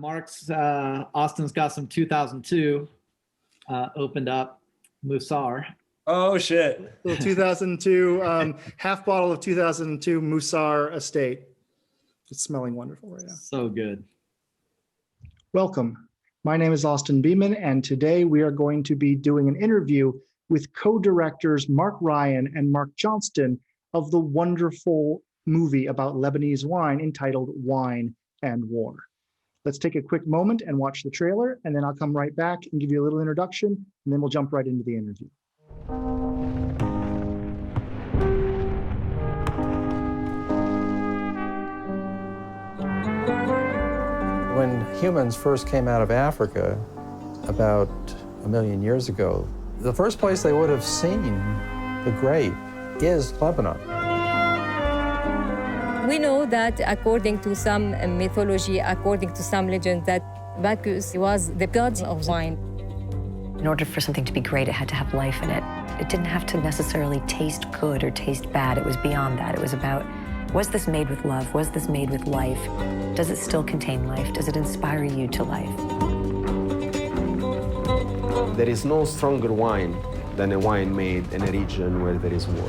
Mark's Austin's got some 2002 opened up Musar. Oh shit! The 2002 half bottle of 2002 Musar Estate. It's smelling wonderful right now. So good. Welcome. My name is Austin Beeman, and today we are going to be doing an interview with co-directors Mark Ryan and Mark Johnston of the wonderful movie about Lebanese wine entitled Wine and War. Let's take a quick moment and watch the trailer, and then I'll come right back and give you a little introduction, and then we'll jump right into the interview. When humans first came out of Africa about 1 million years ago, the first place they would have seen the grape is Lebanon. We know that according to some mythology, according to some legends, that Bacchus was the god of wine. In order for something to be great, it had to have life in it. It didn't have to necessarily taste good or taste bad. It was beyond that. It was about, was this made with love? Was this made with life? Does it still contain life? Does it inspire you to life? There is no stronger wine than a wine made in a region where there is war.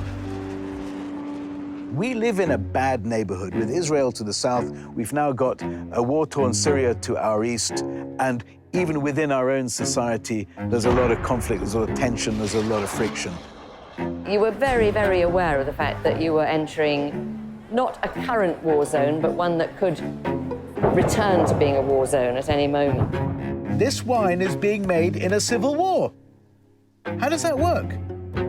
We live in a bad neighborhood. With Israel to the south, we've now got a war-torn Syria to our east, and even within our own society, there's a lot of conflict, there's a lot of tension, there's a lot of friction. You were very, very aware of the fact that you were entering not a current war zone, but one that could return to being a war zone at any moment. This wine is being made in a civil war. How does that work?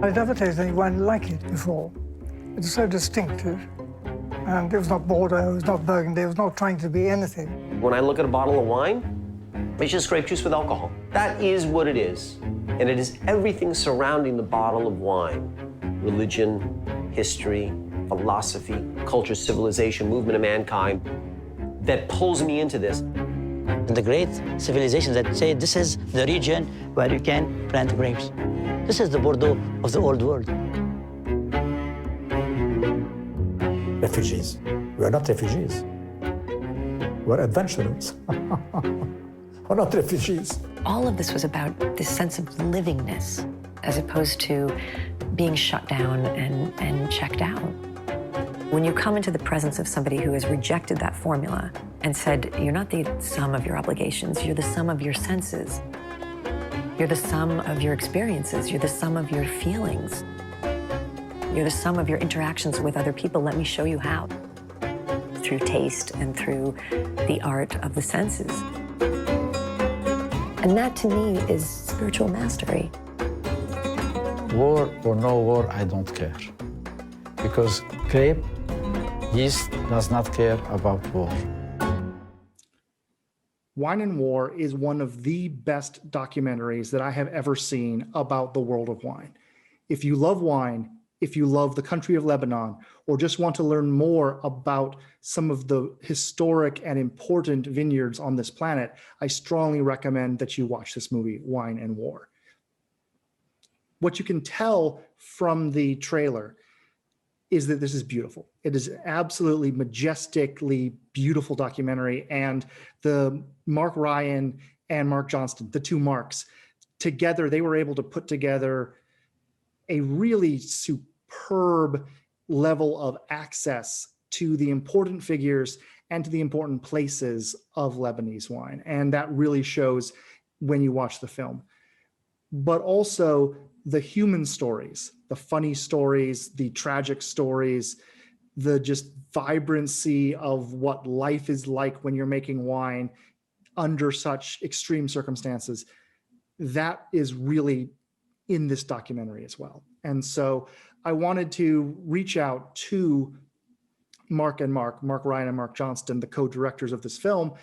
I'd never tasted any wine like it before. It's so distinctive. And it was not Bordeaux, it was not Burgundy, it was not trying to be anything. When I look at a bottle of wine, it's just grape juice with alcohol. That is what it is. And it is everything surrounding the bottle of wine. Religion, history, philosophy, culture, civilization, movement of mankind, that pulls me into this. The great civilizations that say this is the region where you can plant grapes. This is the Bordeaux of the old world. Refugees. We are not refugees. We're adventurers. We're not refugees. All of this was about this sense of livingness, as opposed to being shut down and checked out. When you come into the presence of somebody who has rejected that formula and said, you're not the sum of your obligations, you're the sum of your senses. You're the sum of your experiences, you're the sum of your feelings. You're the sum of your interactions with other people. Let me show you how. Through taste and through the art of the senses. And that, to me, is spiritual mastery. War or no war, I don't care. Because grape yeast does not care about war. Wine and War is one of the best documentaries that I have ever seen about the world of wine. If you love wine, if you love the country of Lebanon, or just want to learn more about some of the historic and important vineyards on this planet, I strongly recommend that you watch this movie, Wine and War. What you can tell from the trailer is that this is beautiful. It is absolutely majestically beautiful documentary, and the Mark Ryan and Mark Johnston, the two Marks, together, they were able to put together a really superb level of access to the important figures and to the important places of Lebanese wine. And that really shows when you watch the film. But also the human stories, the funny stories, the tragic stories, the just vibrancy of what life is like when you're making wine under such extreme circumstances. That is really in this documentary as well. And so I wanted to reach out to Mark Ryan and Mark Johnston, the co-directors of this film,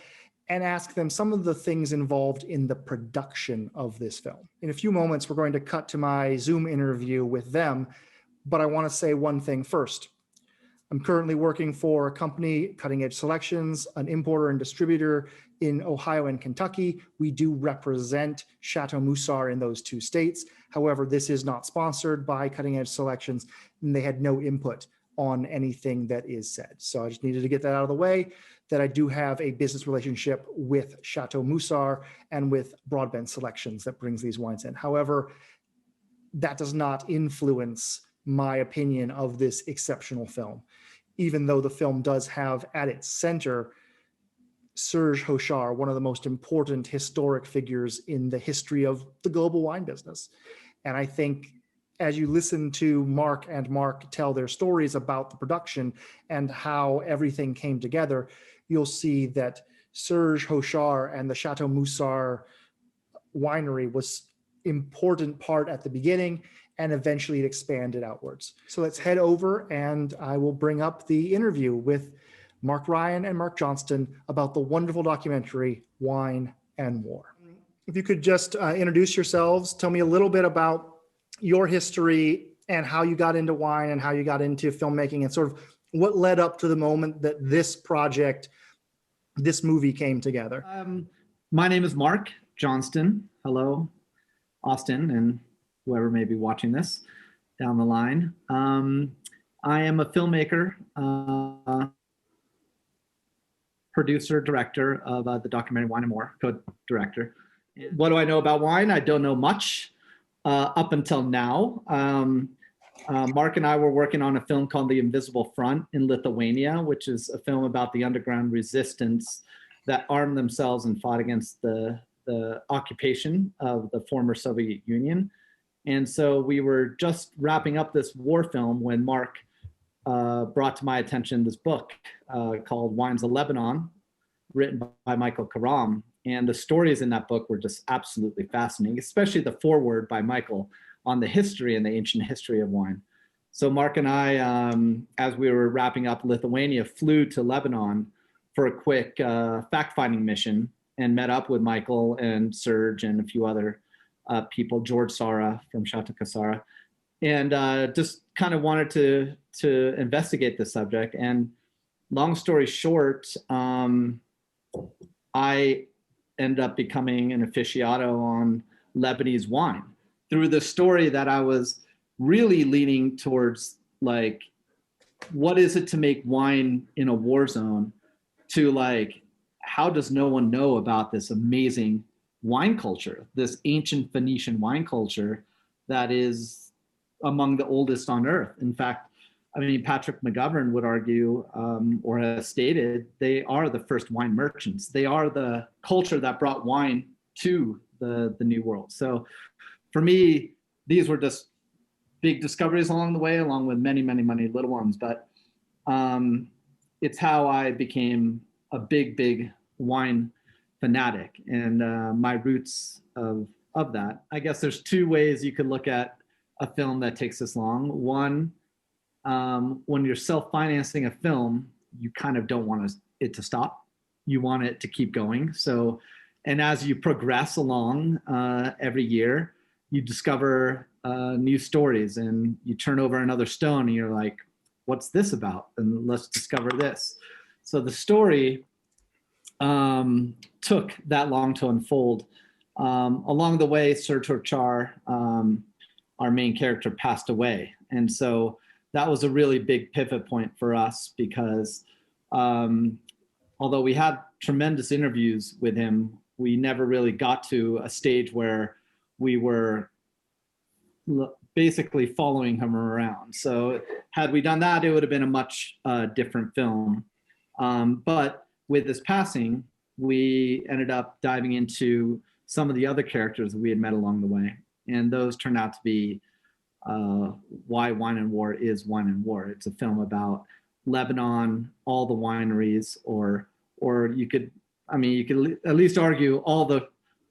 and ask them some of the things involved in the production of this film. In a few moments, we're going to cut to my Zoom interview with them, but I want to say one thing first. I'm currently working for a company, Cutting Edge Selections, an importer and distributor in Ohio and Kentucky. We do represent Chateau Musar in those two states. However, this is not sponsored by Cutting Edge Selections, and they had no input on anything that is said. So I just needed to get that out of the way. that I do have a business relationship with Chateau Moussard and with Broadbent Selections that brings these wines in. However, that does not influence my opinion of this exceptional film, even though the film does have at its center Serge Hochar, one of the most important historic figures in the history of the global wine business. And I think as you listen to Mark and Mark tell their stories about the production and how everything came together, you'll see that Serge Hochar and the Chateau Moussard winery was important part at the beginning, and eventually it expanded outwards. So let's head over and I will bring up the interview with Mark Ryan and Mark Johnston about the wonderful documentary, Wine and War. If you could just introduce yourselves, tell me a little bit about your history and how you got into wine and how you got into filmmaking and sort of what led up to the moment that this project, this movie came together. My name is Mark Johnston. Hello, Austin, and whoever may be watching this down the line. I am a filmmaker, producer, director of the documentary Wine and More, co-director. What do I know about wine? I don't know much up until now. Mark and I were working on a film called The Invisible Front in Lithuania, which is a film about the underground resistance that armed themselves and fought against the occupation of the former Soviet Union. And so we were just wrapping up this war film when Mark brought to my attention this book called Wines of Lebanon, written by Michael Karam. And the stories in that book were just absolutely fascinating, especially the foreword by Michael on the history and the ancient history of wine. So Mark and I, as we were wrapping up Lithuania, flew to Lebanon for a quick fact-finding mission and met up with Michael and Serge and a few other people, George Sara from Chateau Cassara, and just kind of wanted to investigate the subject. And long story short, I ended up becoming an aficionado on Lebanese wine through the story that I was really leaning towards, like, what is it to make wine in a war zone, to like, how does no one know about this amazing wine culture, this ancient Phoenician wine culture that is among the oldest on earth. In fact, I mean, Patrick McGovern would argue, or has stated, they are the first wine merchants. They are the culture that brought wine to the New World. So for me, these were just big discoveries along the way, along with many, many, many little ones. But it's how I became a big wine fanatic, and my roots of that. I guess there's two ways you could look at a film that takes this long. One, when you're self-financing a film, you kind of don't want it to stop. You want it to keep going. So, and as you progress along every year, you discover new stories, and you turn over another stone and you're like, what's this about? And let's discover this. So the story took that long to unfold. Along the way, Serge Hochar, our main character, passed away. And so that was a really big pivot point for us, because although we had tremendous interviews with him, we never really got to a stage where we were basically following him around. So had we done that, it would have been a much different film. But with his passing, we ended up diving into some of the other characters that we had met along the way. And those turned out to be why Wine and War is Wine and War. It's a film about Lebanon, all the wineries, or you could at least argue all the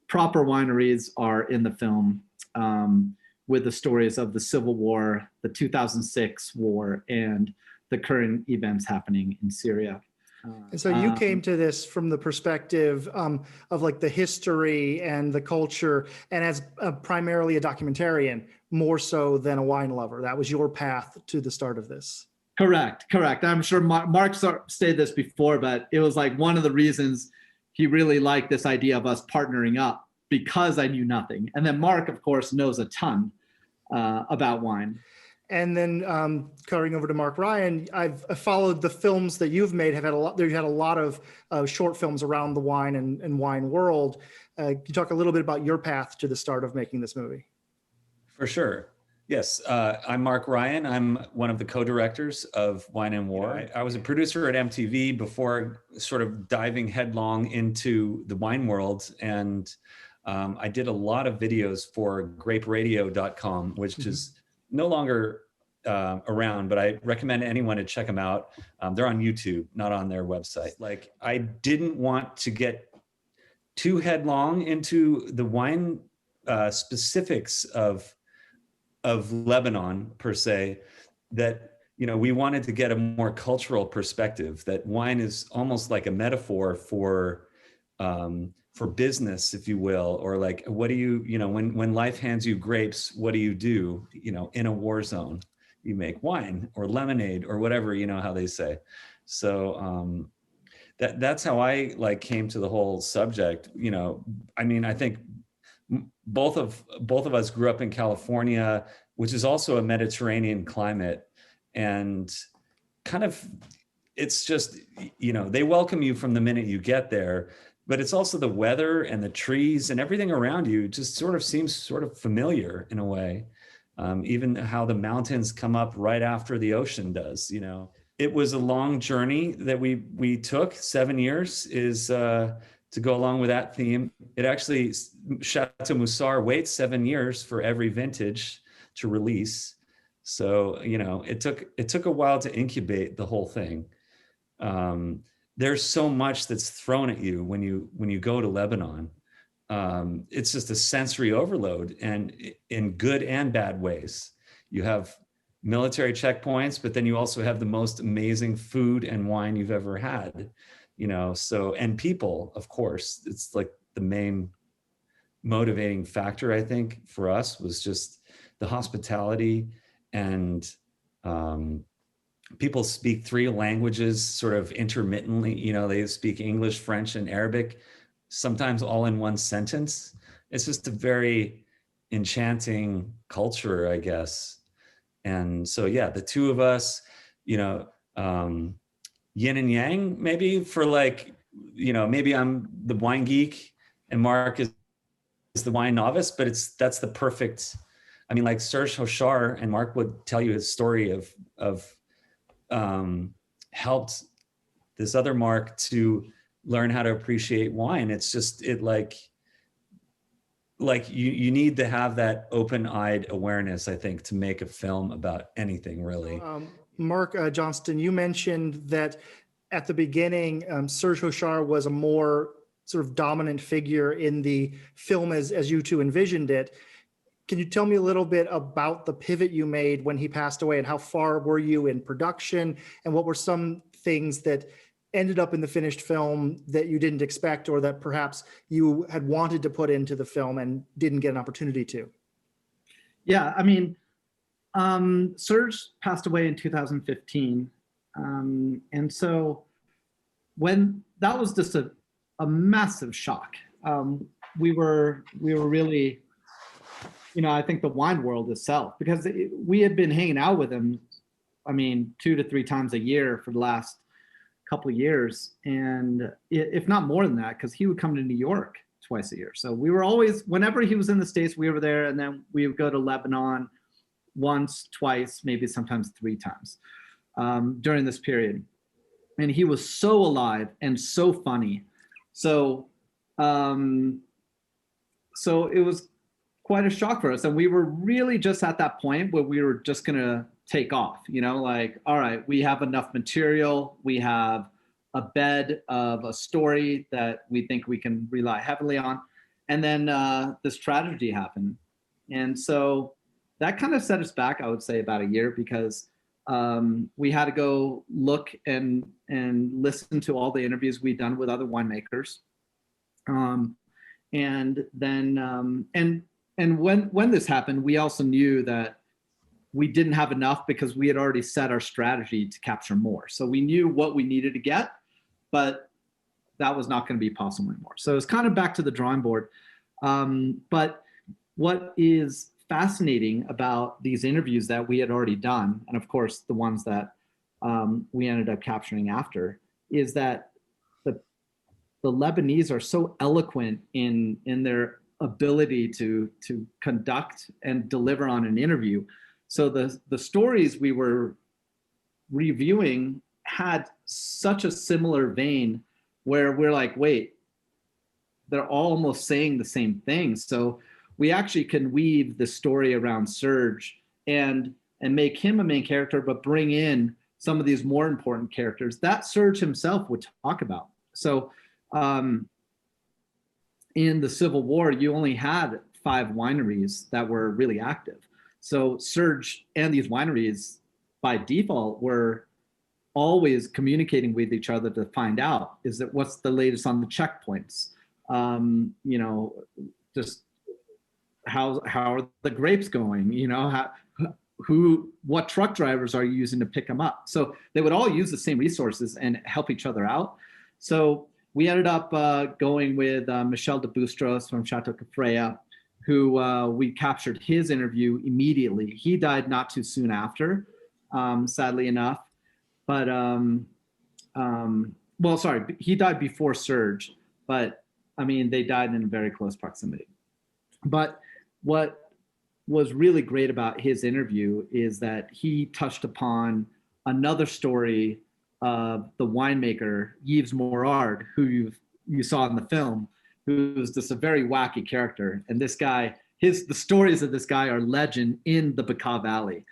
proper wineries are in the film, with the stories of the Civil War, the 2006 war, and the current events happening in Syria. And so you came to this from the perspective of like the history and the culture, and as primarily a documentarian, more so than a wine lover. That was your path to the start of this. Correct. I'm sure Mark stated this before, but it was like one of the reasons he really liked this idea of us partnering up, because I knew nothing. And then Mark, of course, knows a ton about wine. And then carrying over to Mark Ryan, I've followed the films that you've made. Have had a lot. You've had a lot of short films around the wine and wine world. Can you talk a little bit about your path to the start of making this movie? For sure. Yes, I'm Mark Ryan. I'm one of the co-directors of Wine and War. I was a producer at MTV before sort of diving headlong into the wine world. And I did a lot of videos for graperadio.com, which is no longer around, but I recommend anyone to check them out. They're on YouTube, not on their website. Like, I didn't want to get too headlong into the wine specifics of Lebanon per se, that, you know, we wanted to get a more cultural perspective, that wine is almost like a metaphor for business, if you will, or like, what do you know, when life hands you grapes, what do? You know, in a war zone, you make wine or lemonade or whatever, you know how they say. So that's how I like came to the whole subject. You know, I mean, I think both of us grew up in California, which is also a Mediterranean climate, and kind of, it's just, you know, they welcome you from the minute you get there, but it's also the weather and the trees and everything around you just sort of seems sort of familiar in a way. Even how the mountains come up right after the ocean does, you know. It was a long journey that we took. 7 years is to go along with that theme. It actually, Chateau Moussard waits 7 years for every vintage to release. So, you know, it took a while to incubate the whole thing. There's so much that's thrown at you when you go to Lebanon. It's just a sensory overload, and in good and bad ways. You have military checkpoints, but then you also have the most amazing food and wine you've ever had. You know, so, and people, of course, it's like the main motivating factor, I think, for us was just the hospitality, and people speak 3 languages sort of intermittently. You know, they speak English, French, and Arabic, sometimes all in one sentence. It's just a very enchanting culture, I guess. And so, yeah, the two of us, you know, yin and yang, maybe, for like, you know, maybe I'm the wine geek and Mark is the wine novice, but that's the perfect, I mean, like Serge Hochar, and Mark would tell you his story of helped this other Mark to learn how to appreciate wine. It's just, like you need to have that open-eyed awareness, I think, to make a film about anything, really. Mark Johnston, you mentioned that at the beginning, Serge Hochar was a more sort of dominant figure in the film as you two envisioned it. Can you tell me a little bit about the pivot you made when he passed away, and how far were you in production, and what were some things that ended up in the finished film that you didn't expect, or that perhaps you had wanted to put into the film and didn't get an opportunity to? Yeah, I mean, Serge passed away in 2015. And so when that was just a massive shock. We were really, you know, I think the wine world itself, because we had been hanging out with him, I mean, 2 to 3 times a year for the last couple of years. And if not more than that, because he would come to New York twice a year. So we were always, whenever he was in the States, we were there. And then we would go to Lebanon once, twice, maybe sometimes 3 times during this period. And he was so alive and so funny. So it was quite a shock for us. And we were really just at that point where we were just gonna take off, you know, like, all right, we have enough material. We have a bed of a story that we think we can rely heavily on. And then this tragedy happened. And so that kind of set us back, I would say, about a year, because we had to go look and listen to all the interviews we'd done with other winemakers. And then, and when this happened, we also knew that we didn't have enough, because we had already set our strategy to capture more. So we knew what we needed to get, but that was not going to be possible anymore. So it's kind of back to the drawing board. But what is fascinating about these interviews that we had already done, and of course the ones that we ended up capturing after, is that the Lebanese are so eloquent in their ability to conduct and deliver on an interview. So the stories we were reviewing had such a similar vein where we're like, wait, they're all almost saying the same thing. So we actually can weave the story around Serge and make him a main character, but bring in some of these more important characters that Serge himself would talk about. So in the Civil War, you only had 5 wineries that were really active. So Serge and these wineries by default were always communicating with each other to find out, is that what's the latest on the checkpoints? You know, just how are the grapes going? You know, what truck drivers are you using to pick them up? So they would all use the same resources and help each other out. So we ended up going with Michel de Boustros from Chateau Cafreya, who we captured his interview immediately. He died not too soon after, sadly enough. But, well, sorry, he died before Serge, but I mean, they died in very close proximity. But what was really great about his interview is that he touched upon another story of the winemaker, Yves Morard, who you saw in the film, who's just a very wacky character. And this guy, the stories of this guy are legend in the Bekaa Valley,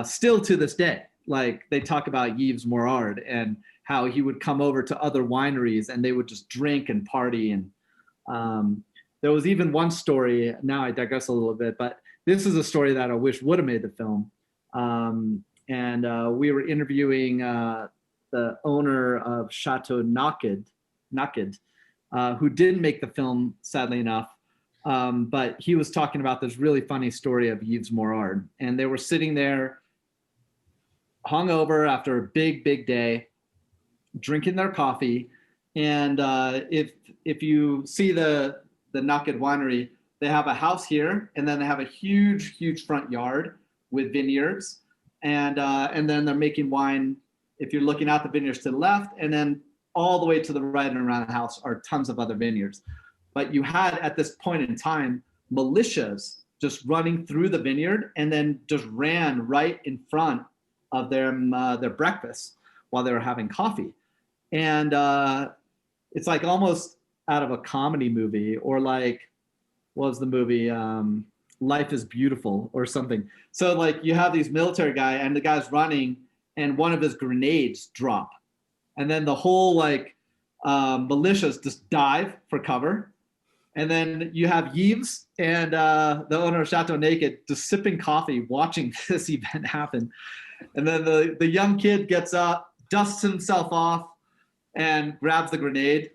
still to this day. Like, they talk about Yves Morard and how he would come over to other wineries and they would just drink and party. And there was even one story, now I digress a little bit, but this is a story that I wish would have made the film. We were interviewing the owner of Chateau Naked, who didn't make the film, sadly enough. But he was talking about this really funny story of Yves Morard. And they were sitting there hungover after a big day, drinking their coffee. And if you see the Naked winery, they have a house here, and then they have a huge front yard with vineyards. And then they're making wine. If you're looking at the vineyards to the left, and then all the way to the right and around the house are tons of other vineyards. But you had, at this point in time, militias just running through the vineyard and then just ran right in front of their breakfast while they were having coffee. And it's like almost out of a comedy movie, or like, what was the movie? Life is Beautiful or something. So like you have these military guy and the guy's running and one of his grenades drop. And then the whole like militias just dive for cover. And then you have Yves and the owner of Chateau Naked just sipping coffee, watching this event happen. And then the young kid gets up, dusts himself off, and grabs the grenade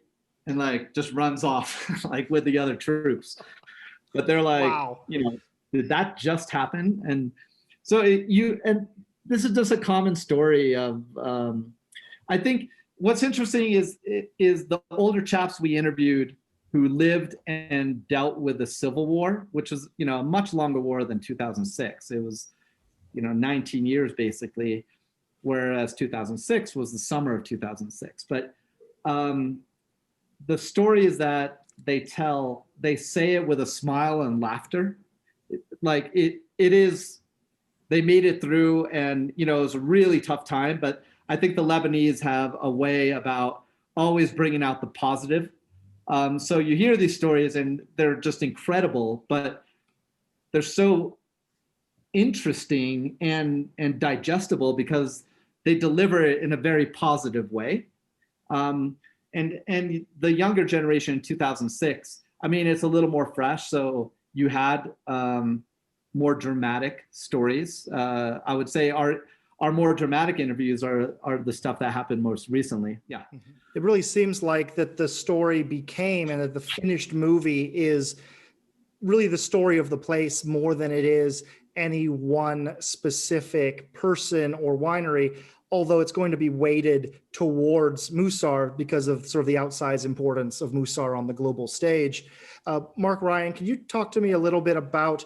and like just runs off like with the other troops. But they're like, wow, you know, did that just happen? And so and this is just a common story of, I think what's interesting is the older chaps we interviewed who lived and dealt with the Civil War, which was, you know, a much longer war than 2006. It was, you know, 19 years basically, whereas 2006 was the summer of 2006. But the stories that they tell, they say it with a smile and laughter. Like it is, they made it through, and, you know, it was a really tough time, but I think the Lebanese have a way about always bringing out the positive. So you hear these stories and they're just incredible, but they're so interesting and digestible because they deliver it in a very positive way. And the younger generation in 2006, I mean, it's a little more fresh. So you had more dramatic stories. I would say our more dramatic interviews are the stuff that happened most recently. Yeah. It really seems like that the story became, and that the finished movie is really the story of the place more than it is any one specific person or winery, although it's going to be weighted towards Moussard because of sort of the outsized importance of Moussard on the global stage. Mark Ryan, can you talk to me a little bit about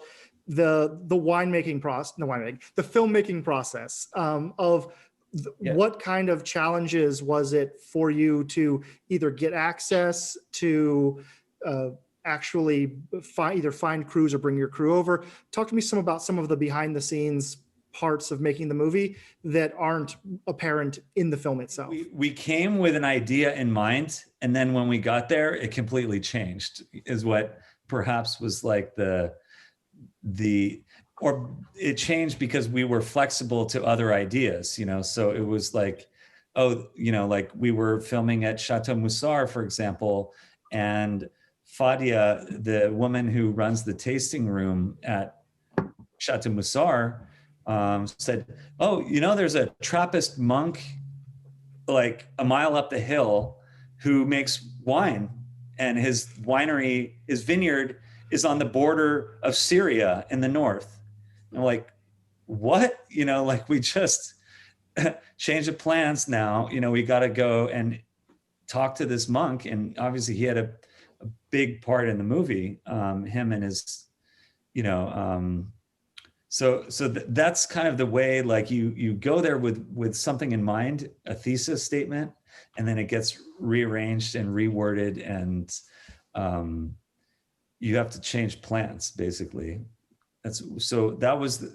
the winemaking process, the filmmaking process of what kind of challenges was it for you to either get access to actually either find crews or bring your crew over? Talk to me about some of the behind the scenes parts of making the movie that aren't apparent in the film itself. We came with an idea in mind, and then when we got there, it completely changed, is what perhaps was like or it changed because we were flexible to other ideas, you know? So it was like, like we were filming at Chateau Moussard, for example, and Fadia, the woman who runs the tasting room at Chateau Moussard, said, there's a Trappist monk like a mile up the hill who makes wine, and his vineyard is on the border of Syria in the north. And I'm like, what? We just changed the plans now. We got to go and talk to this monk. And obviously he had a big part in the movie, him and his, so that's kind of the way, like you go there with something in mind, a thesis statement, and then it gets rearranged and reworded, and you have to change plans, basically. That was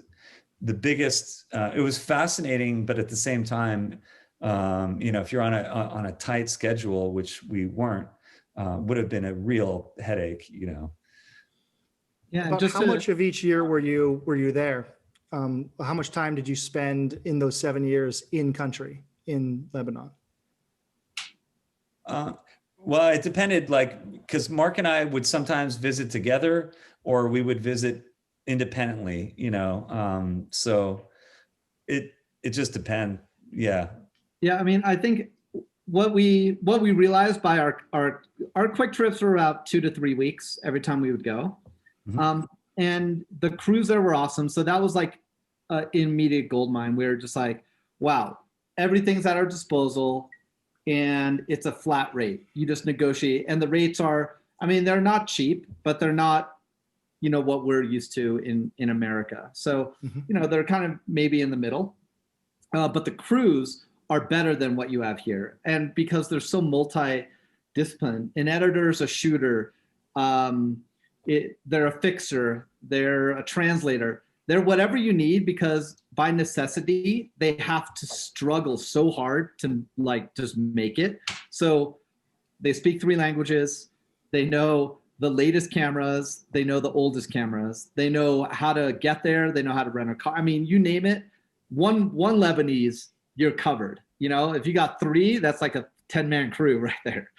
the biggest. It was fascinating, but at the same time, if you're on a tight schedule, which we weren't, would have been a real headache, Yeah. About how much of each year were you there? How much time did you spend in those 7 years in country in Lebanon? Well, it depended, because Mark and I would sometimes visit together, or we would visit independently, so it just depends. Yeah. Yeah. I mean, I think what we realized by our quick trips were about 2 to 3 weeks every time we would go. Mm-hmm. And the crews there were awesome. So that was like an immediate goldmine. We were just like, wow, everything's at our disposal and it's a flat rate. You just negotiate. And the rates are, they're not cheap, but they're not, what we're used to in America. So, mm-hmm. They're kind of maybe in the middle, but the crews are better than what you have here. And because they're so multi-disciplined, an editor's a shooter, they're a fixer, they're a translator, they're whatever you need, because by necessity, they have to struggle so hard to just make it. So they speak 3 languages, they know the latest cameras, they know the oldest cameras, they know how to get there, they know how to rent a car. You name it, one Lebanese, you're covered. If you got 3, that's like a 10-man crew right there.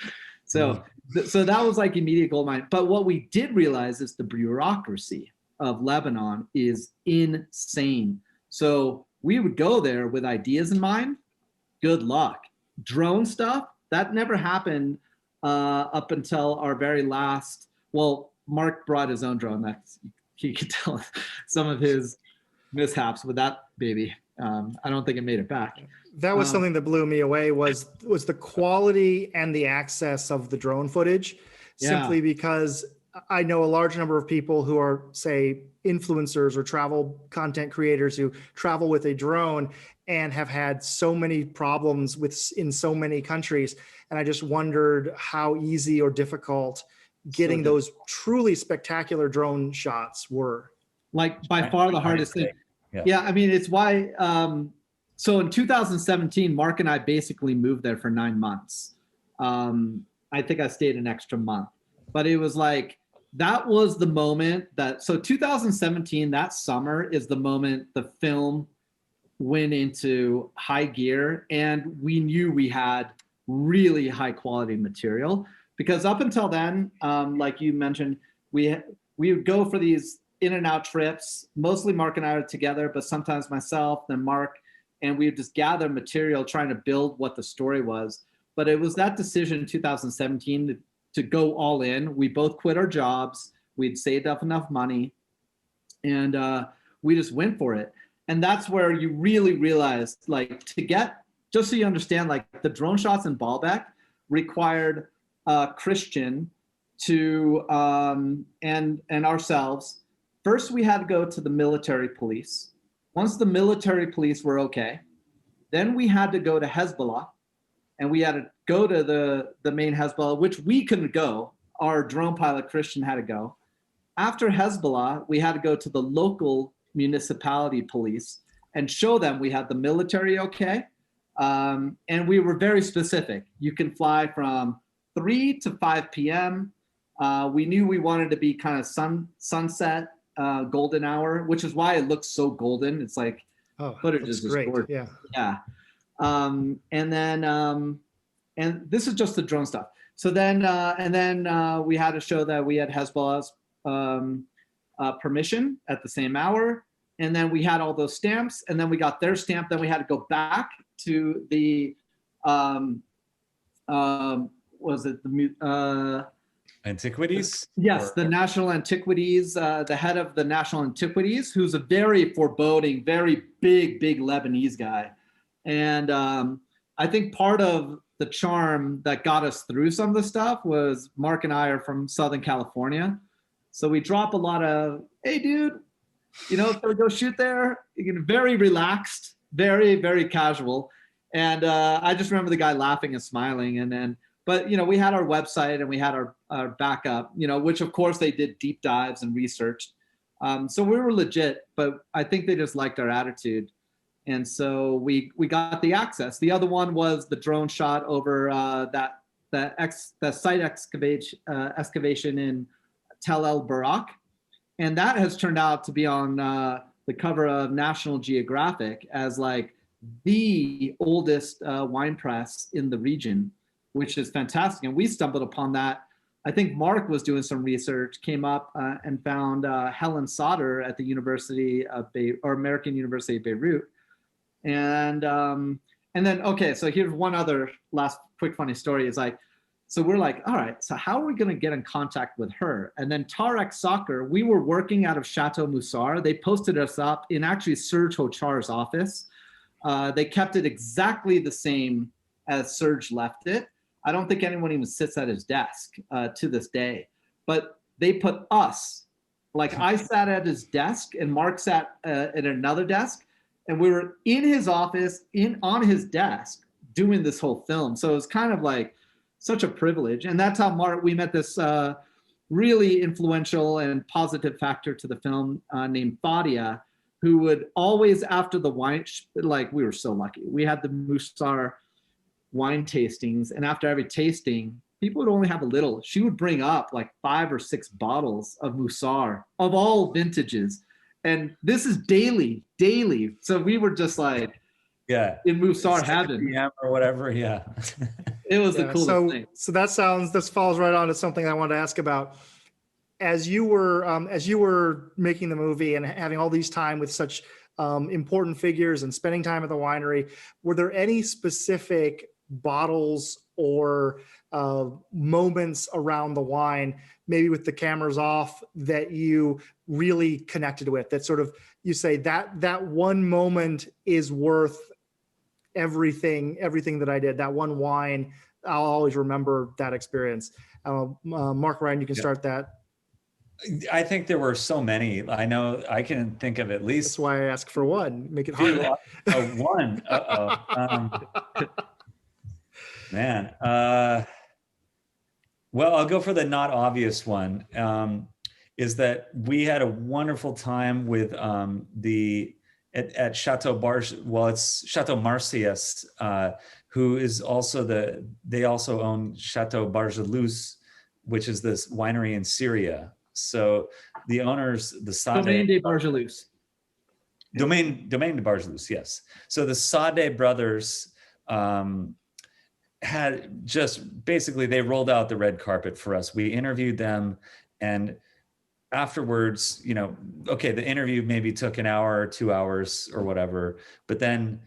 So that was like immediate goldmine. But what we did realize is the bureaucracy of Lebanon is insane. So we would go there with ideas in mind. Good luck. Drone stuff, that never happened up until our very last. Well, Mark brought his own drone. You could tell some of his mishaps with that baby. I don't think it made it back. That was something that blew me away was the quality and the access of the drone footage, simply because I know a large number of people who are, say, influencers or travel content creators who travel with a drone and have had so many problems in so many countries. And I just wondered how easy or difficult getting those truly spectacular drone shots were. By far the hardest thing. Yeah, it's why. So in 2017, Mark and I basically moved there for 9 months. I think I stayed an extra month, but it was that was the moment so 2017, that summer is the moment the film went into high gear, and we knew we had really high quality material, because up until then, like you mentioned, we would go for these in and out trips. Mostly Mark and I are together, but sometimes myself, then Mark, and we would just gather material trying to build what the story was. But it was that decision in 2017 to go all in. We both quit our jobs. We'd saved up enough money, and we just went for it. And that's where you really realize, just so you understand, the drone shots in Baalbek required Christian to and ourselves first we had to go to the military police. Once the military police were okay, then we had to go to Hezbollah, and we had to go to the main Hezbollah, which we couldn't go. Our drone pilot, Christian, had to go. After Hezbollah, we had to go to the local municipality police and show them we had the military okay. And we were very specific. You can fly from 3 to 5 p.m. We knew we wanted to be kind of sunset, golden hour, which is why it looks so golden. It's like footage is great. Gorgeous. Yeah. And this is just the drone stuff. So then, we had to show that we had Hezbollah's permission at the same hour. And then we had all those stamps, and then we got their stamp. Then we had to go back to the, Antiquities? Yes, the National Antiquities, the head of the National Antiquities, who's a very foreboding, very big Lebanese guy. And I think part of the charm that got us through some of the stuff was Mark and I are from Southern California. So we drop a lot of, hey, dude, you know, so we go shoot there. You get very relaxed, very casual. And I just remember the guy laughing and smiling. And then, but, you know, we had our website and we had our backup, you know, which of course they did deep dives and researched. So we were legit, but I think they just liked our attitude. And so we got the access. The other one was the drone shot over that site excavation in Tel El Barak. And that has turned out to be on the cover of National Geographic as like the oldest wine press in the region, which is fantastic. And we stumbled upon that. I think Mark was doing some research, came up and found Helen Sauter at the University of American University of Beirut. And then, okay, so here's one other last quick funny story is like, so we're like, all right, so how are we going to get in contact with her? And then Tarek Soccer, we were working out of Chateau Moussar. They posted us up in actually Serge Hochar's office. They kept it exactly the same as Serge left it. I don't think anyone even sits at his desk to this day, but they put us, like I sat at his desk and Mark sat at another desk, and we were in his office, on his desk, doing this whole film. So it was kind of like such a privilege. And that's how we met this really influential and positive factor to the film named Fadia, who would always, after the wine, like we were so lucky. We had the Moussar wine tastings, and after every tasting, people would only have a little. She would bring up like 5 or 6 bottles of Moussar of all vintages. And this is daily. So we were just like, yeah, in Moussar heaven or whatever. Yeah. It was the coolest thing. So this falls right on to something I wanted to ask about. As you were making the movie and having all these time with such important figures and spending time at the winery, were there any specific bottles or moments around the wine, maybe with the cameras off, that you really connected with, that sort of, you say that one moment is worth everything that I did, that one wine, I'll always remember that experience. Mark, Ryan, you can start that. I think there were so many. I know I can think of at least. That's why I ask for one. Make it hard. One. Man. Well, I'll go for the not obvious one. Is that we had a wonderful time with at Chateau Barge. Well, it's Chateau Marcias, who is also they also own Chateau Bargelous, which is this winery in Syria. So the owners, the Sade Domaine de Bargelous. Domaine de Bargelous, yes. So the Sade brothers had just basically, they rolled out the red carpet for us. We interviewed them, and afterwards, you know, okay, the interview maybe took an hour or 2 hours or whatever, but then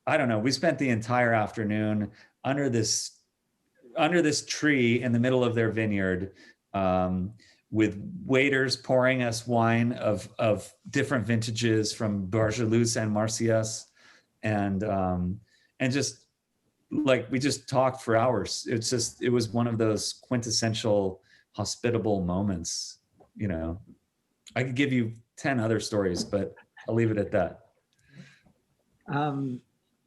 I don't know, we spent the entire afternoon under this tree in the middle of their vineyard, with waiters pouring us wine of different vintages from Bargelous and Marcias, and just like we just talked for hours. It was one of those quintessential hospitable moments, you know. I could give you 10 other stories, but I'll leave it at that.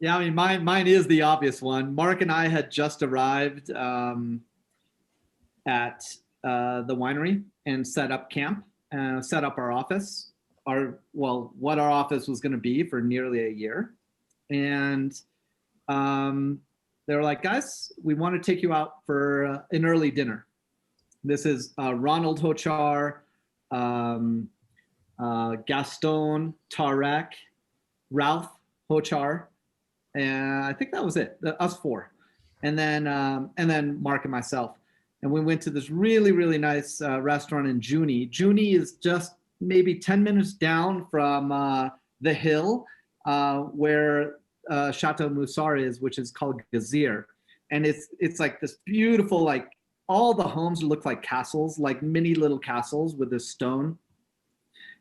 Yeah, I mean, mine is the obvious one. Mark and I had just arrived at the winery and set up camp, set up our office, what our office was going to be for nearly a year. And they were like, guys, we want to take you out for an early dinner. This is Ronald Hochar, Gaston, Tarek, Ralph Hochar, and I think that was it, us four. And then Mark and myself. And we went to this really, really nice restaurant in Juni. Juni is just maybe 10 minutes down from the hill where Chateau Moussard is, which is called Gazir. And it's like this beautiful, like all the homes look like castles, like mini little castles with this stone.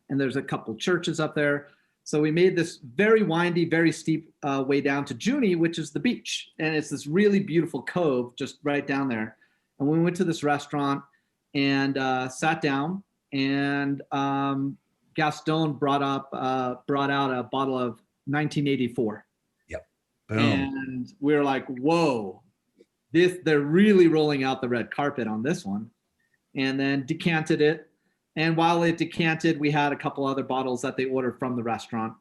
And there's a couple churches up there. So we made this very windy, very steep way down to Juni, which is the beach. And it's this really beautiful cove just right down there. And we went to this restaurant and sat down, and Gaston brought out a bottle of 1984. Yep. Boom. And we were like, whoa, they're really rolling out the red carpet on this one. And then decanted it. And while it decanted, we had a couple other bottles that they ordered from the restaurant.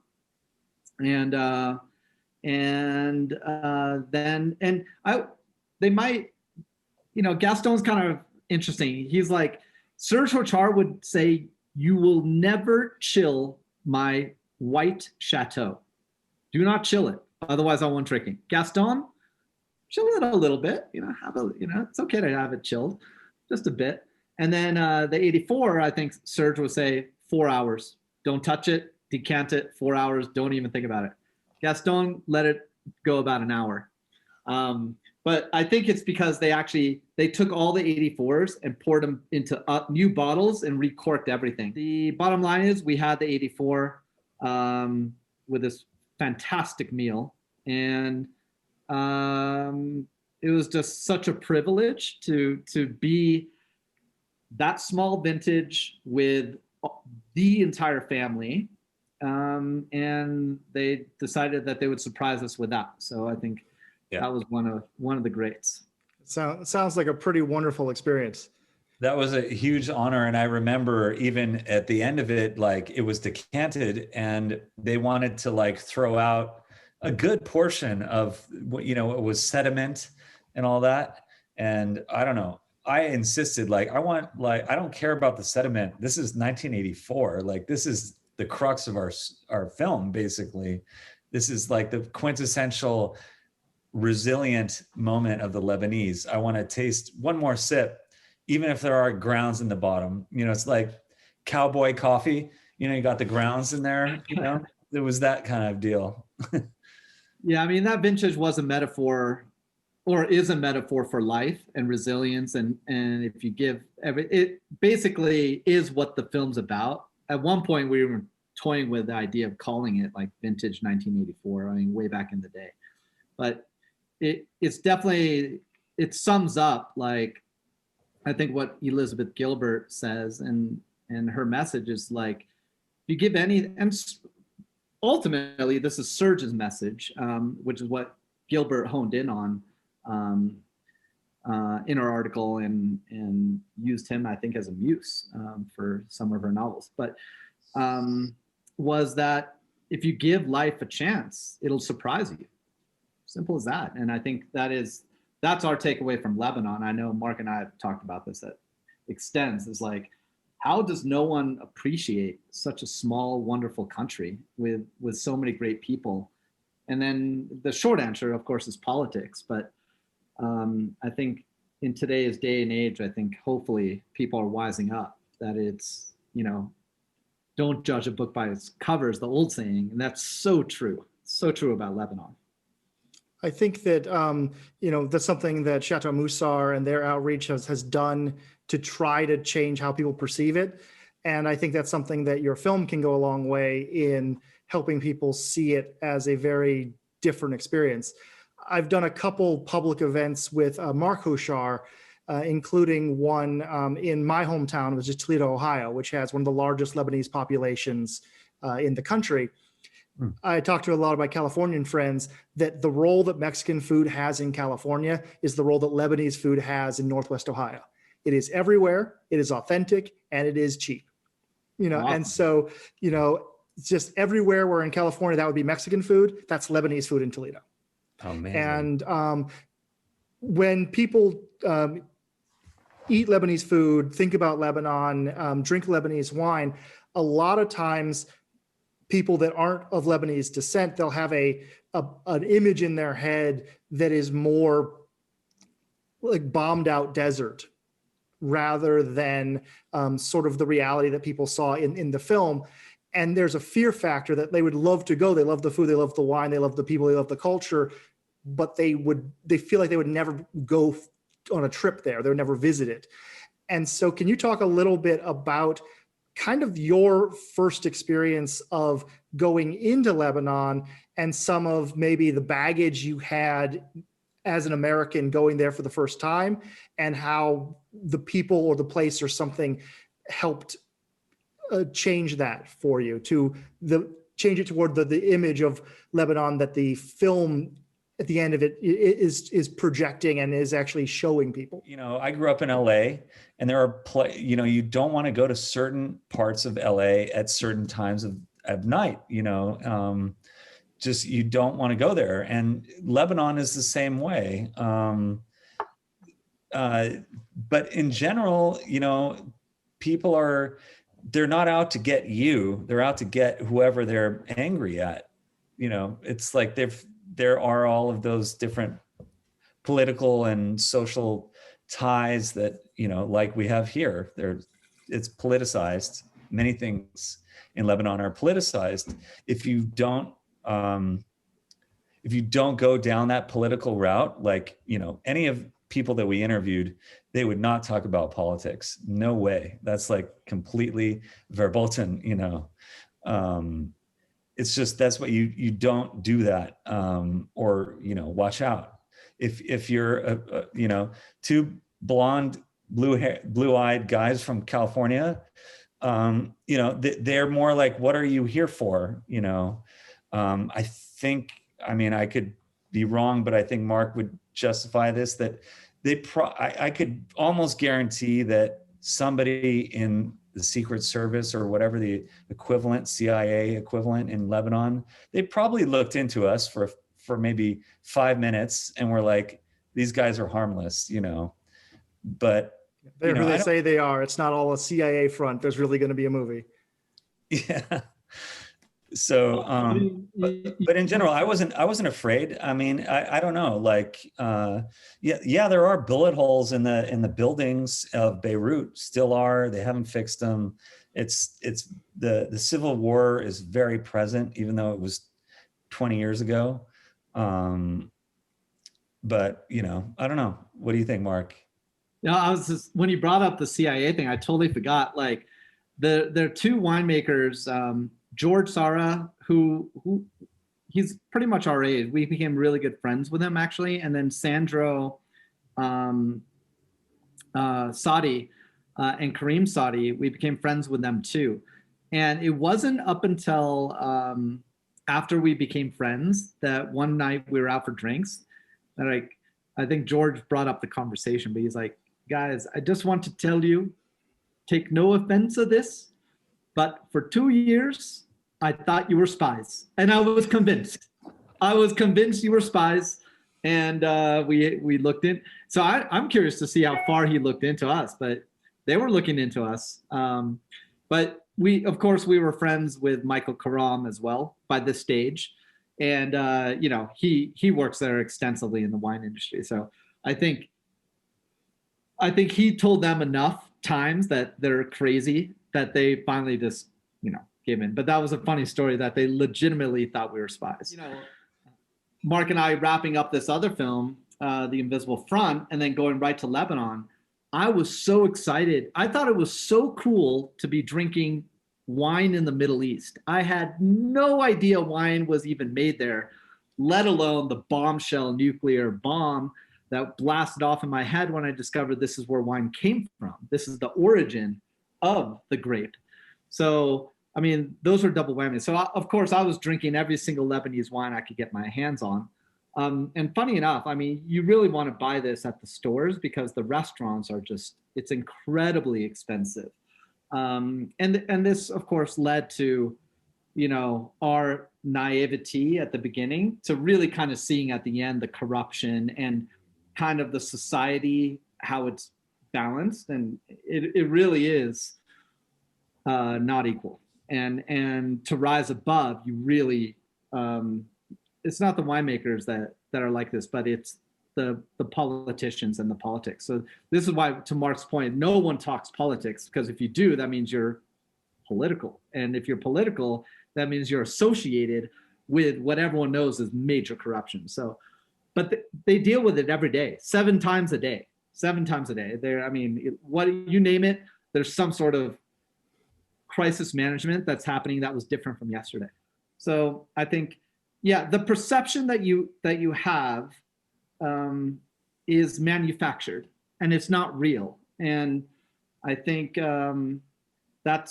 They might, Gaston's kind of interesting. He's like, Serge Hochar would say, you will never chill my white chateau. Do not chill it. Otherwise I won't drink it. Gaston, chill it a little bit, it's okay to have it chilled just a bit. And then the 84, I think Serge would say 4 hours. Don't touch it, decant it, 4 hours, don't even think about it. Gaston let it go about an hour. But I think it's because they took all the 84s and poured them into new bottles and recorked everything. The bottom line is we had the 84 with this fantastic meal. And it was just such a privilege to be that small vintage with the entire family. And they decided that they would surprise us with that. So I think that was one of the greats. Sounds like a pretty wonderful experience. That was a huge honor. And I remember even at the end of it, like it was decanted and they wanted to like throw out a good portion of what, it was sediment and all that. And I don't know, I insisted, I don't care about the sediment. This is 1984. Like, this is the crux of our film, basically. This is like the quintessential resilient moment of the Lebanese. I want to taste one more sip, even if there are grounds in the bottom. It's like cowboy coffee. You got the grounds in there, It was that kind of deal. Yeah, I mean, that vintage was a metaphor, or is a metaphor for life and resilience. And if you give it basically is what the film's about. At one point we were toying with the idea of calling it like vintage 1984. I mean, way back in the day, but it's definitely, it sums up, like, I think what Elizabeth Gilbert says, and her message is like, you give and ultimately this is Serge's message, which is what Gilbert honed in on in her article and used him, I think, as a muse for some of her novels, but was that if you give life a chance, it'll surprise you. Simple as that. And I think that's our takeaway from Lebanon. I know Mark and I have talked about this at extents, is like, how does no one appreciate such a small, wonderful country with so many great people? And then the short answer, of course, is politics. But I think in today's day and age, I think hopefully people are wising up that it's, don't judge a book by its cover, is the old saying. And that's so true. So true about Lebanon. I think that, that's something that Chateau Moussard and their outreach has done to try to change how people perceive it. And I think that's something that your film can go a long way in helping people see it as a very different experience. I've done a couple public events with Mark Hochar, including one in my hometown, which is Toledo, Ohio, which has one of the largest Lebanese populations in the country. I talked to a lot of my Californian friends that the role that Mexican food has in California is the role that Lebanese food has in Northwest Ohio. It is everywhere, it is authentic, and it is cheap. And so, it's just everywhere where in California that would be Mexican food, that's Lebanese food in Toledo. Amazing. And when people eat Lebanese food, think about Lebanon, drink Lebanese wine, a lot of times people that aren't of Lebanese descent, they'll have an image in their head that is more like bombed out desert rather than sort of the reality that people saw in the film. And there's a fear factor that they would love to go. They love the food, they love the wine, they love the people, they love the culture, but they feel like they would never go on a trip there. They would never visit it. And so can you talk a little bit about kind of your first experience of going into Lebanon and some of maybe the baggage you had as an American going there for the first time, and how the people or the place or something helped change that for you, to change it toward the image of Lebanon that the film at the end of it is projecting and is actually showing people? I grew up in LA, and there are you don't want to go to certain parts of LA at certain times of night, just you don't want to go there. And Lebanon is the same way. But in general, people they're not out to get you, they're out to get whoever they're angry at. It's like there are all of those different political and social ties that, like we have here. It's politicized. Many things in Lebanon are politicized. If you don't go down that political route, like, any of people that we interviewed, they would not talk about politics. No way. That's like completely verboten, it's just, that's what you don't do that. Or, watch out. If you're, two blonde, blue-eyed guys from California, they're more like, what are you here for? I think, I could be wrong, but I think Mark would justify this, that I could almost guarantee that somebody in the Secret Service or whatever the equivalent, CIA equivalent in Lebanon, they probably looked into us for maybe 5 minutes and were like, these guys are harmless, but they're who they say they are. It's not all a CIA front. There's really going to be a movie. Yeah. So, but in general, I wasn't afraid. I don't know, like, yeah, there are bullet holes in the buildings of Beirut, still are. They haven't fixed them. It's the civil war is very present, even though it was 20 years ago. But, I don't know. What do you think, Mark? When you brought up the CIA thing, I totally forgot, like, there are two winemakers, George Sara, who he's pretty much our age. We became really good friends with him, actually. And then Sandro Sadi and Kareem Sadi, we became friends with them too. And it wasn't up until after we became friends that one night we were out for drinks. And I think George brought up the conversation, but he's like, guys, I just want to tell you, take no offense of this, but for 2 years, I thought you were spies. And I was convinced. You were spies. And we looked in. So I'm curious to see how far he looked into us, but they were looking into us. But of course, we were friends with Michael Karam as well by this stage. And, he works there extensively in the wine industry. So I think he told them enough times that they're crazy that they finally just, gave in. But that was a funny story that they legitimately thought we were spies. Mark and I wrapping up this other film, The Invisible Front, and then going right to Lebanon. I was so excited. I thought it was so cool to be drinking wine in the Middle East. I had no idea wine was even made there, let alone the bombshell nuclear bomb that blasted off in my head when I discovered this is where wine came from. This is the origin of the grape. So, I mean, those are double whammies. So, of course, I was drinking every single Lebanese wine I could get my hands on. And funny enough, I mean, you really want to buy this at the stores because the restaurants are just, it's incredibly expensive. And this, of course, led to, you know, our naivety at the beginning to really kind of seeing at the end the corruption and kind of the society, how it's balanced. And it really is not equal. And to rise above, you really, it's not the winemakers that are like this, but it's the politicians and the politics. So this is why, to Mark's point, no one talks politics, because if you do, that means you're political. And if you're political, that means you're associated with what everyone knows is major corruption. So, but they deal with it every day, 7 times a day. There, I mean, what you name it, there's some sort of crisis management that's happening that was different from yesterday. So I think, yeah, the perception that you have is manufactured and it's not real. And I think that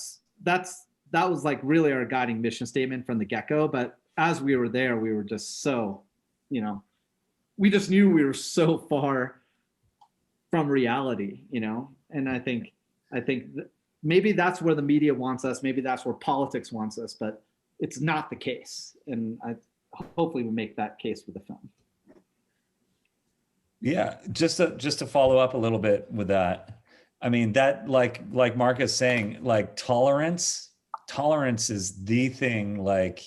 was like really our guiding mission statement from the get-go. But as we were there, we were just so, you know, we just knew we were so far from reality, you know. And I think maybe that's where the media wants us. Maybe that's where politics wants us, but it's not the case. And hopefully we make that case with the film. Yeah, just to follow up a little bit with that. I mean, that like Mark is saying, like tolerance is the thing, like,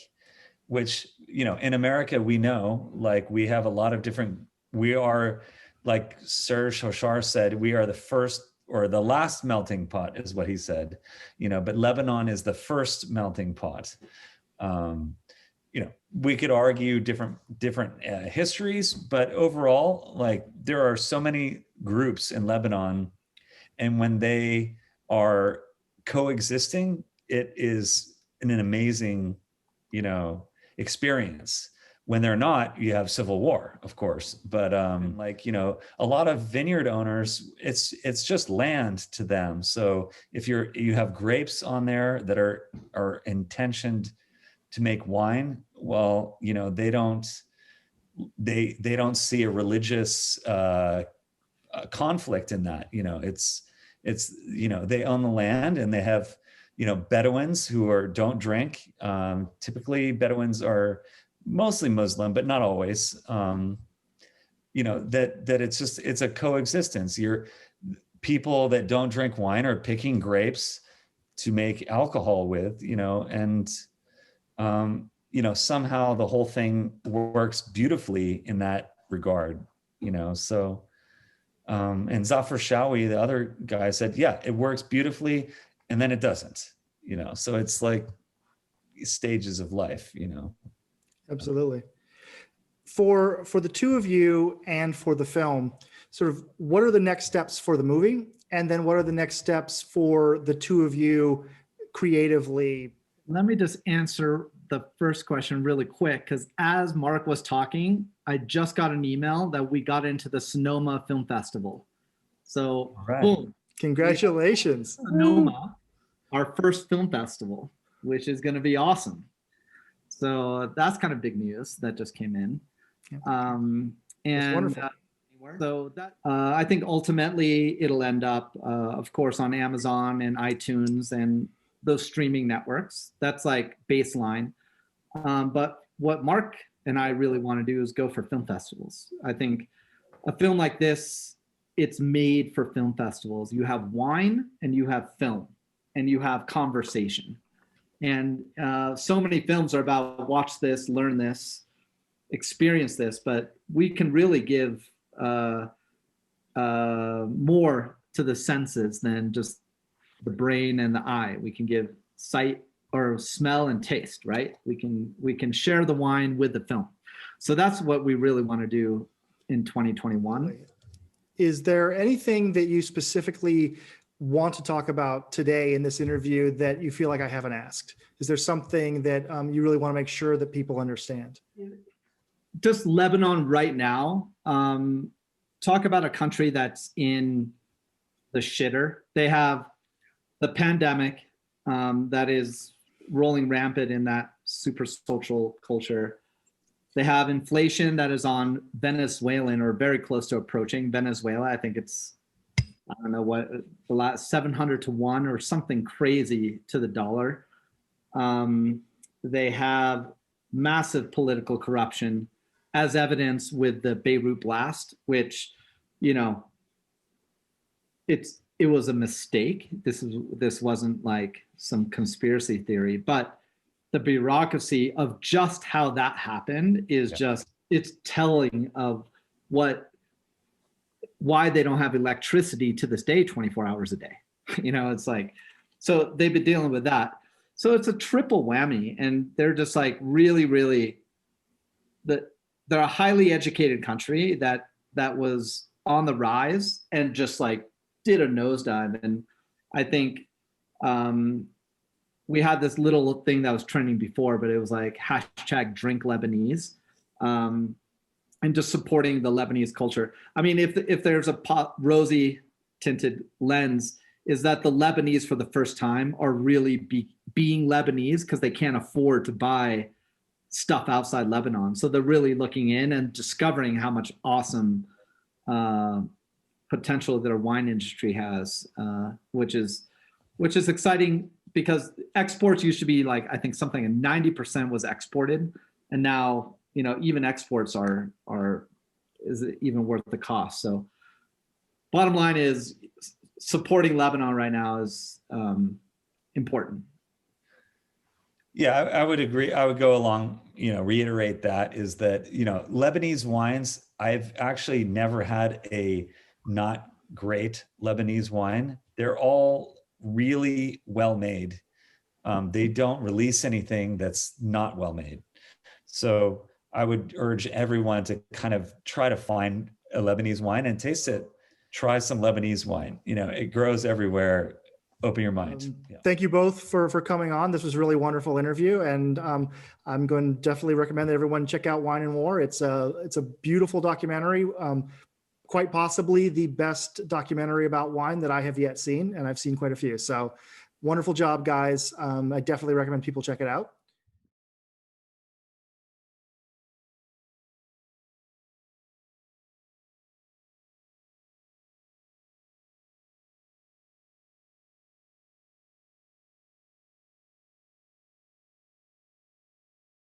which, you know, in America, we know, like, we have a lot of different, we are, like Serge Hochar said, we are the first or the last melting pot is what he said, you know, but Lebanon is the first melting pot. You know, we could argue different histories, but overall, like, there are so many groups in Lebanon, and when they are coexisting, it is an amazing, you know, experience. When they're not, you have civil war, of course. But like, you know, a lot of vineyard owners, it's just land to them. So if you have grapes on there that are intentioned to make wine, well, you know, they don't see a religious conflict in that. You know, it's you know, they own the land and they have, you know, Bedouins who don't drink. Typically Bedouins are mostly Muslim, but not always. You know, that it's a coexistence. People that don't drink wine are picking grapes to make alcohol with, you know, and you know, somehow the whole thing works beautifully in that regard, you know. So and Zafar Shawi, the other guy, said, yeah, it works beautifully, and then it doesn't, you know. So it's like stages of life, you know. Absolutely. For the two of you and for the film, sort of what are the next steps for the movie? And then what are the next steps for the two of you creatively? Let me just answer the first question really quick, because as Mark was talking, I just got an email that we got into the Sonoma Film Festival. So, right. Boom. Congratulations. Sonoma, our first film festival, which is going to be awesome. So that's kind of big news that just came in. And wonderful. So that I think ultimately it'll end up, of course, on Amazon and iTunes and those streaming networks. That's like baseline. But what Mark and I really want to do is go for film festivals. I think a film like this, it's made for film festivals. You have wine and you have film and you have conversation. And so many films are about watch this, learn this, experience this, but we can really give more to the senses than just the brain and the eye. We can give sight or smell and taste, right? We can share the wine with the film. So that's what we really want to do in 2021. Is there anything that you specifically want to talk about today in this interview that you feel like I haven't asked? Is there something that you really want to make sure that people understand? Just Lebanon right now, talk about a country that's in the shitter. They have the pandemic that is rolling rampant in that super social culture. They have inflation that is on Venezuelan or very close to approaching Venezuela. I think it's, I don't know what, the last 700 to 1 or something crazy to the dollar. They have massive political corruption, as evidenced with the Beirut blast, which, you know, it was a mistake. This wasn't like some conspiracy theory, but the bureaucracy of just how that happened is just, it's telling of why they don't have electricity to this day 24 hours a day. You know, it's like, so they've been dealing with that. So it's a triple whammy, and they're just like really they're a highly educated country that was on the rise and just like did a nosedive. And I think we had this little thing that was trending before, but it was like hashtag drink Lebanese, and just supporting the Lebanese culture. I mean, if there's a rosy tinted lens, is that the Lebanese for the first time are really being Lebanese because they can't afford to buy stuff outside Lebanon. So they're really looking in and discovering how much awesome potential that our wine industry has, which is exciting, because exports used to be like, I think something 90% was exported, and now, you know, even exports is it even worth the cost? So bottom line is supporting Lebanon right now is important. Yeah, I would agree. I would go along, you know, reiterate that is that, you know, Lebanese wines, I've actually never had a not great Lebanese wine. They're all really well made. They don't release anything that's not well made. So I would urge everyone to kind of try to find a Lebanese wine and taste it. Try some Lebanese wine. You know, it grows everywhere. Open your mind. Thank you both for coming on. This was a really wonderful interview, and I'm going to definitely recommend that everyone check out Wine and War. It's a beautiful documentary, quite possibly the best documentary about wine that I have yet seen, and I've seen quite a few. So wonderful job, guys. I definitely recommend people check it out.